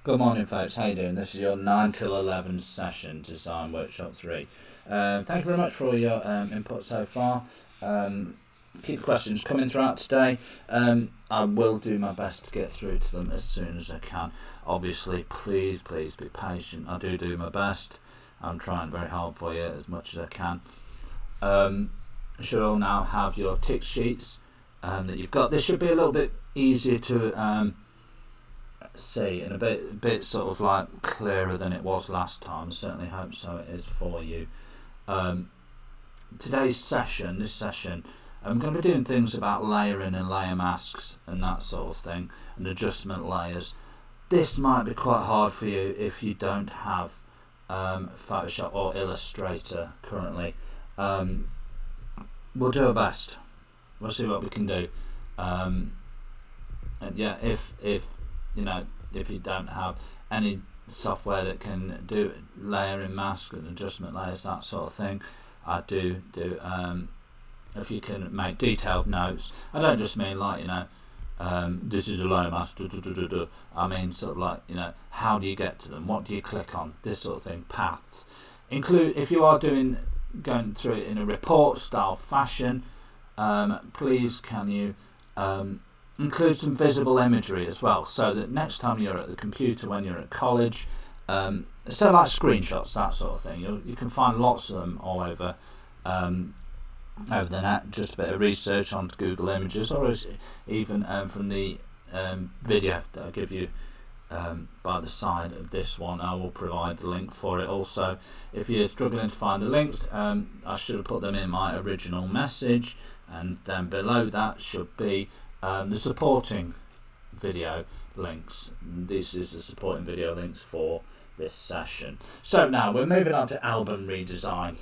Good morning, folks. How you doing? This is your 9 till 11 session, Design Workshop 3. Thank you very much for all your input so far. Keep the questions coming throughout today. I will do my best to get through to them as soon as I can. Obviously, please be patient. I do my best. I'm trying very hard for you as much as I can. You should all now have your tick sheets that you've got. This should be a little bit easier to see and a bit sort of like clearer than it was last time. I certainly hope so it is for you. Today's session, I'm going to be doing things about layering and layer masks and that sort of thing, and adjustment layers. This might be quite hard for you if you don't have Photoshop or Illustrator currently. We'll do our best. We'll see what we can do. And yeah, if you don't have any software that can do layering masks and adjustment layers, that sort of thing, I do if you can make detailed notes. I don't just mean like this is a layer mask, I mean sort of like how do you get to them, what do you click on, this sort of thing. Paths include, if you are going through it in a report style fashion, please can you include some visible imagery as well, so that next time you're at the computer when you're at college, so like screenshots, that sort of thing, you can find lots of them all over the net. Just a bit of research on Google Images, or even from the video that I give you by the side of this one. I will provide the link for it. Also, if you're struggling to find the links, I should have put them in my original message, and then below that should be the supporting video links. This is the supporting video links for this session. So now we're moving on to album redesign.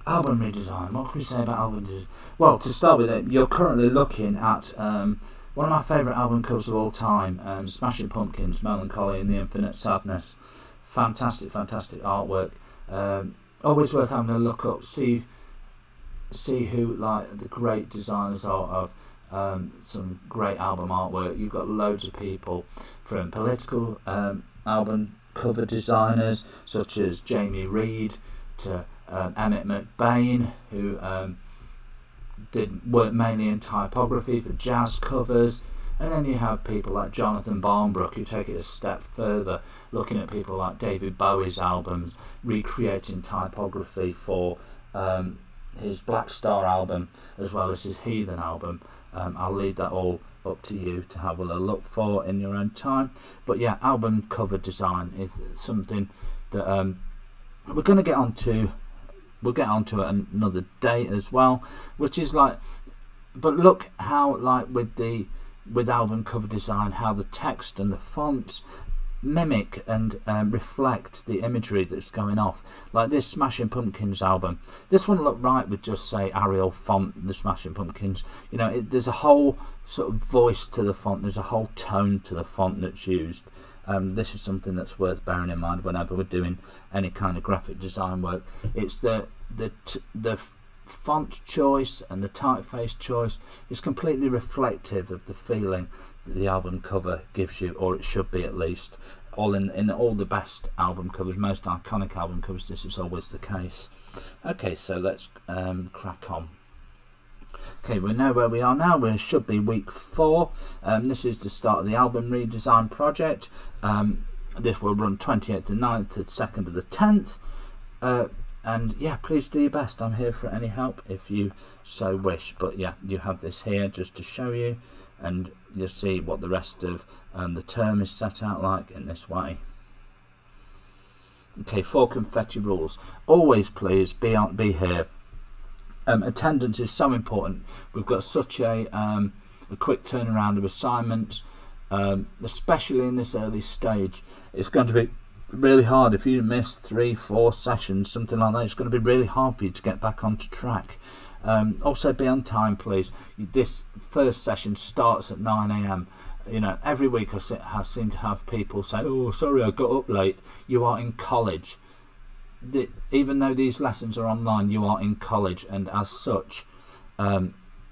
Album redesign, what can we say about album redesign? Well, to start with it, you're currently looking at one of my favourite album covers of all time, Smashing Pumpkins, Melancholy and the Infinite Sadness. Fantastic artwork. Always worth having a look up, see who like the great designers are of some great album artwork. You've got loads of people, from political album cover designers such as Jamie Reed to Emmett McBain, who did work mainly in typography for jazz covers. And then you have people like Jonathan Barnbrook, who take it a step further, looking at people like David Bowie's albums, recreating typography for his Black Star album as well as his Heathen album. I'll leave that all up to you to have a look for in your own time. But yeah, album cover design is something that we're going to get onto. We'll get onto it another day as well, which is like, but look how like with album cover design, how the text and the fonts mimic and reflect the imagery that's going off. Like this Smashing Pumpkins album, this wouldn't look right with just say Arial font, the Smashing Pumpkins. There's a whole sort of voice to the font, there's a whole tone to the font that's used. This is something that's worth bearing in mind whenever we're doing any kind of graphic design work. It's the font choice and the typeface choice is completely reflective of the feeling that the album cover gives you, or it should be at least. In all the best album covers, most iconic album covers, this is always the case. Okay, so let's crack on. Okay, we know where we are now. We should be week 4. This is the start of the album redesign project. This will run 28th to 9th to 2nd to the 10th. And yeah, please do your best. I'm here for any help if you so wish. But yeah, you have this here just to show you, and you'll see what the rest of the term is set out like in this way. Okay, 4 confetti rules. Always please be here. Attendance is so important. We've got such a quick turnaround of assignments, especially in this early stage. It's going to be really hard if you miss 3-4 sessions, something like that. It's going to be really hard for you to get back onto track. Also be on time, please. This first session starts at 9 AM. Every week I seem to have people say, oh sorry, I got up late. You are in college. Even though these lessons are online, you are in college, and as such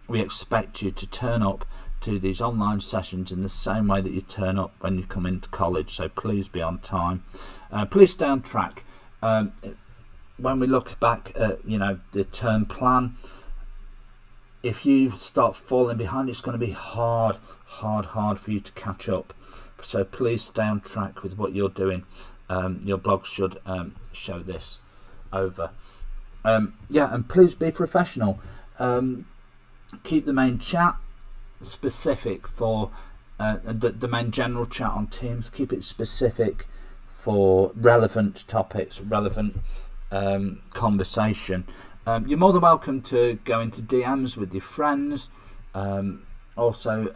we expect you to turn up to these online sessions in the same way that you turn up when you come into college, so please be on time. Please stay on track. When we look back at the term plan, if you start falling behind, it's going to be hard for you to catch up. So please stay on track with what you're doing. Your blog should show this over. Yeah, and please be professional. Keep the main chat specific for the main general chat on Teams. Keep it specific for relevant topics, relevant conversation. You're more than welcome to go into DMs with your friends. Also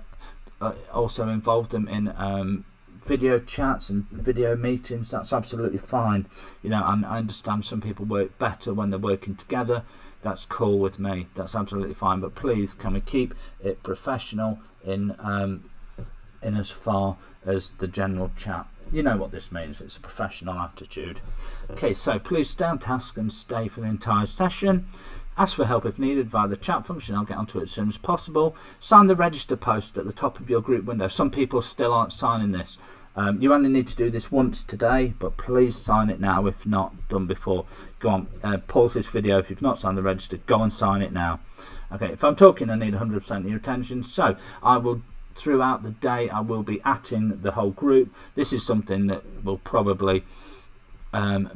involve them in video chats and video meetings. That's absolutely fine. And I understand some people work better when they're working together. That's cool with me. That's absolutely fine. But please, can we keep it professional in as far as the general chat? You know what this means. It's a professional attitude. Okay, so please stay on task and stay for the entire session. Ask for help if needed via the chat function. I'll get onto it as soon as possible. Sign the register post at the top of your group window. Some people still aren't signing this. You only need to do this once today, but please sign it now if not done before. Go on, pause this video. If you've not signed the register, go and sign it now. Okay, if I'm talking, I need 100% of your attention. So I will, throughout the day, I will be atting the whole group. This is something that will probably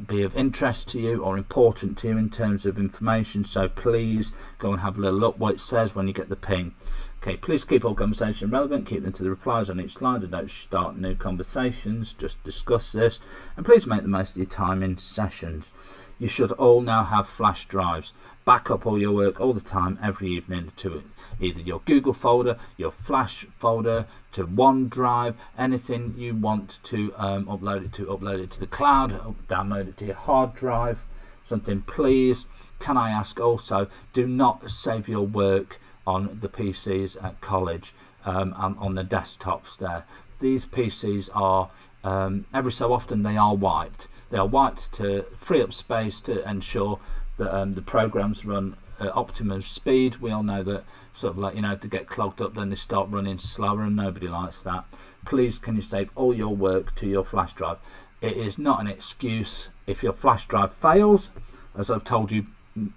be of interest to you or important to you in terms of information, so please go and have a little look what it says when you get the ping. Okay, please keep all conversation relevant, keep them to the replies on each slide, and don't start new conversations, just discuss this, and please make the most of your time in sessions. You should all now have flash drives. Back up all your work all the time, every evening, to either your Google folder, your Flash folder, to OneDrive, anything you want to upload it to the cloud, download it to your hard drive, something. Please, can I ask also, do not save your work on the PCs at college, on the desktops there. These PCs are, every so often they are wiped. They are wiped to free up space to ensure that the programs run at optimum speed. We all know that sort of to get clogged up, then they start running slower, and nobody likes that. Please, can you save all your work to your flash drive? It is not an excuse if your flash drive fails, as I've told you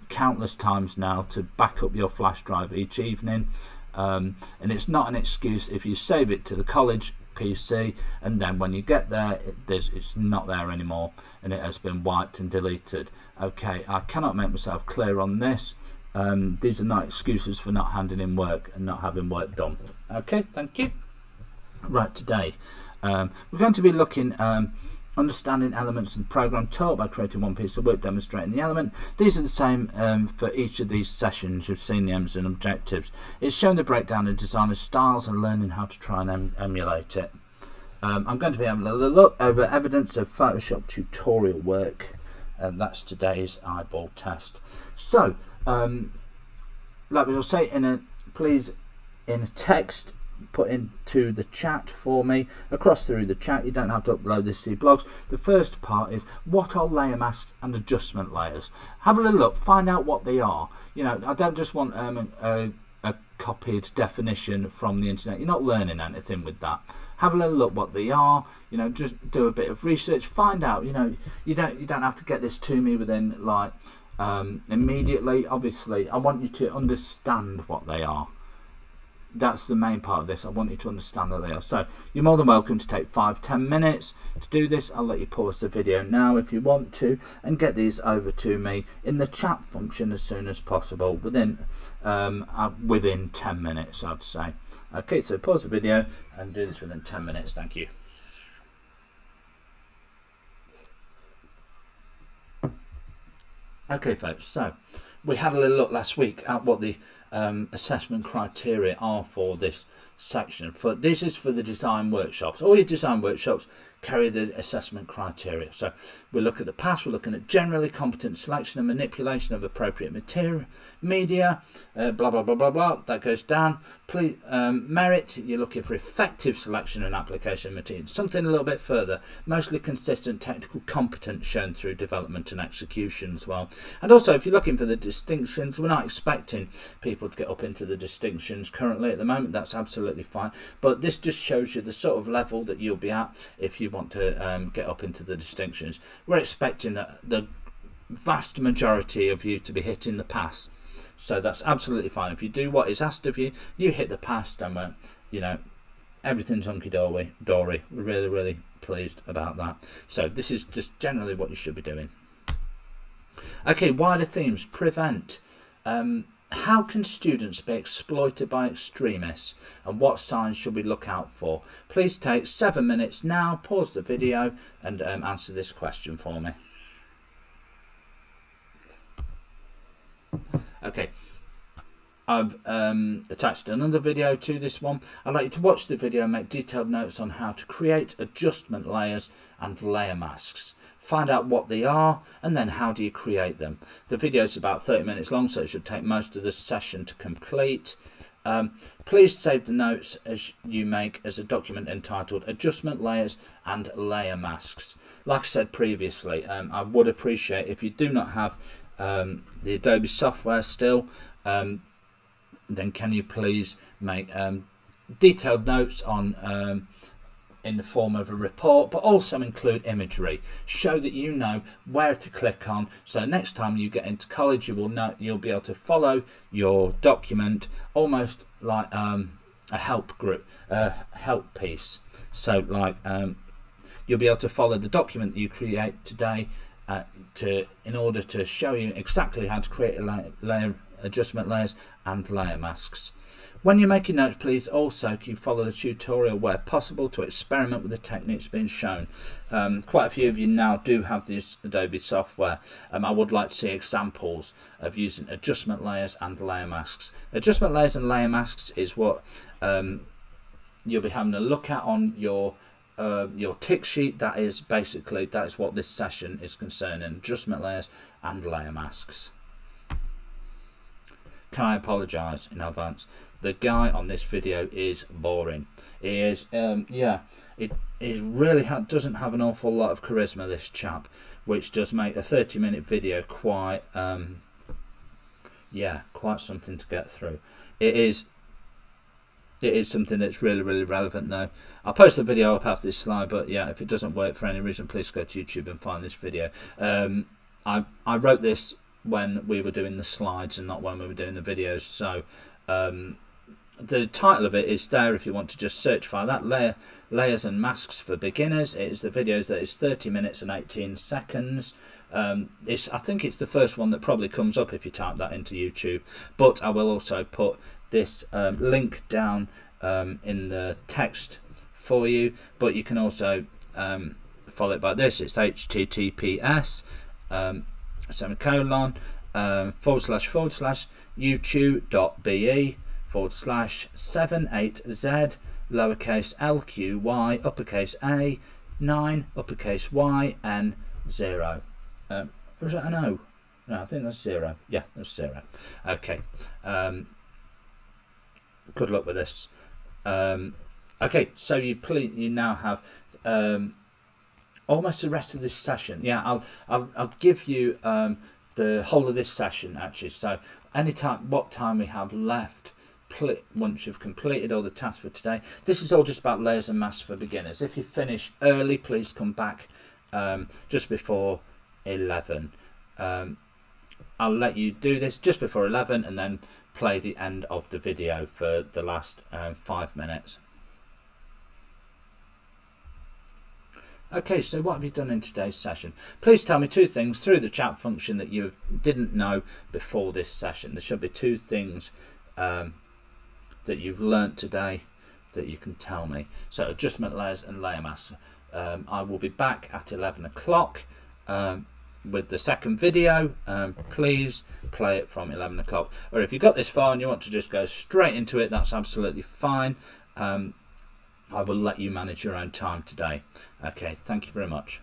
countless times now, to back up your flash drive each evening, and it's not an excuse if you save it to the college PC and then when you get there it's not there anymore and it has been wiped and deleted. Okay, I cannot make myself clear on this. These are not excuses for not handing in work and not having work done. Okay, thank you. Right, today we're going to be looking understanding elements of the program taught by creating one piece of work demonstrating the element. These are the same for each of these sessions. You've seen the aims and objectives. It's showing the breakdown of designer styles and learning how to try and emulate it. I'm going to be having a look over evidence of Photoshop tutorial work, and that's today's eyeball test. So like we will say, please in a text, put into the chat for me, across through the chat. You don't have to upload this to your blogs. The first part is, what are layer masks and adjustment layers? Have a little look, find out what they are. I don't just want a copied definition from the internet. You're not learning anything with that. Have a little look what they are. Just do a bit of research, find out. You don't have to get this to me within immediately. Obviously, I want you to understand what they are. That's the main part of this. I want you to understand that they are. So you're more than welcome to take 5-10 minutes to do this. I'll let you pause the video now if you want to and get these over to me in the chat function as soon as possible, within 10 minutes, I'd say. Okay, so pause the video and do this within 10 minutes. Thank you. Okay folks, so we had a little look last week at what the assessment criteria are for this section. This is for the design workshops. All your design workshops carry the assessment criteria. So we look at the past, we're looking at generally competent selection and manipulation of appropriate media, blah blah blah blah blah, that goes down. Please, merit, you're looking for effective selection and application of material, something a little bit further, mostly consistent technical competence shown through development and execution as well. And also, if you're looking for the distinctions, we're not expecting people to get up into the distinctions currently at the moment. That's absolutely absolutely fine. But this just shows you the sort of level that you'll be at if you want to get up into the distinctions. We're expecting that the vast majority of you to be hitting the pass, so that's absolutely fine. If you do what is asked of you, you hit the pass, then you know, everything's hunky-dory. We're really pleased about that. So this is just generally what you should be doing. Okay, wider themes. Prevent. How can students be exploited by extremists, and what signs should we look out for? Please take 7 minutes now, pause the video and answer this question for me. Okay, I've attached another video to this one. I'd like you to watch the video and make detailed notes on how to create adjustment layers and layer masks. Find out what they are and then how do you create them. The video is about 30 minutes long, so it should take most of the session to complete. Please save the notes as you make as a document entitled Adjustment Layers and Layer Masks. Like I said previously, I would appreciate if you do not have the Adobe software still, then can you please make detailed notes on in the form of a report, but also include imagery. Show that you know where to click on, so next time you get into college you will know, you'll be able to follow your document almost like a help group, help piece. So like you'll be able to follow the document that you create today in order to show you exactly how to create a adjustment layers and layer masks. When you're making notes, please also keep follow the tutorial where possible to experiment with the techniques being shown. Quite a few of you now do have this Adobe software. I would like to see examples of using adjustment layers and layer masks. Adjustment layers and layer masks is what you'll be having a look at on your tick sheet. That is what this session is concerning: adjustment layers and layer masks. Can I apologise in advance? The guy on this video is boring. He is, yeah, it really doesn't have an awful lot of charisma, this chap, which does make a 30-minute video quite, yeah, quite something to get through. It is something that's really relevant though. I'll post the video up after this slide, but yeah, if it doesn't work for any reason, please go to YouTube and find this video. I wrote this when we were doing the slides and not when we were doing the videos, so the title of it is there if you want to just search for that. Layers and Masks for Beginners. It is the video that is 30 minutes and 18 seconds. I think it's the first one that probably comes up if you type that into YouTube, but I will also put this link down in the text for you, but you can also follow it by this. It's https semicolon youtube.be/78z lowercase lqy uppercase a 9 uppercase y n 0. Or is that an O? No, I think that's 0. Yeah, that's 0. Okay. Good luck with this. Okay, so you now have almost the rest of this session. Yeah, I'll give you the whole of this session actually. So what time we have left once you've completed all the tasks for today. This is all just about layers and masks for beginners. If you finish early, please come back just before 11. I'll let you do this just before 11 and then play the end of the video for the last 5 minutes. Okay, so what have you done in today's session? Please tell me 2 things through the chat function that you didn't know before this session. There should be 2 things that you've learnt today that you can tell me. So adjustment layers and layer masks. I will be back at 11 o'clock with the second video. Please play it from 11 o'clock. Or if you've got this far and you want to just go straight into it, that's absolutely fine. I will let you manage your own time today. Okay, thank you very much.